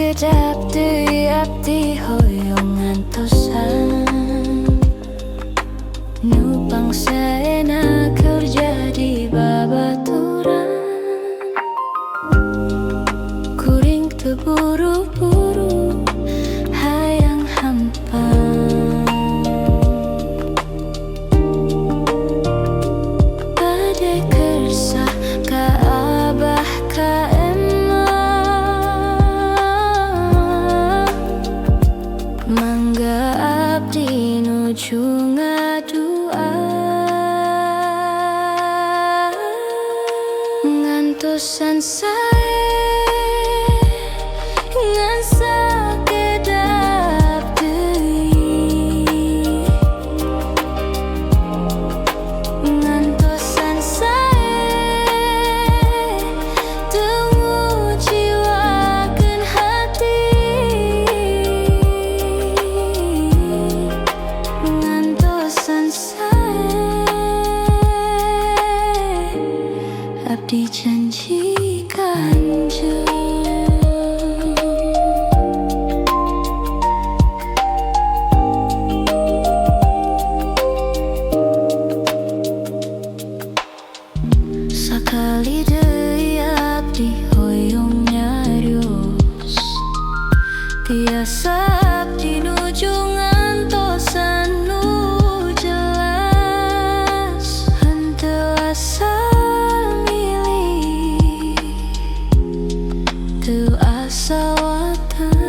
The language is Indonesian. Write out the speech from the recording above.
kedap deui abdi hoyong ngantosan nu pangsaena kerja di babaturan. Kuring teu buru-buru hayang hampang, bade kersa ka abah ka mangga abdi nuju ngadua ngantosan sae ngan sakedap deui, ngantosan sae teu ngujiwakeun hati, ngantosan sae abdi janjikan jeung sakali deui abdi hoyong nyarios, tiasa abdi nuju ngantosan nu jelas, henteu asa milih, teu asa watang.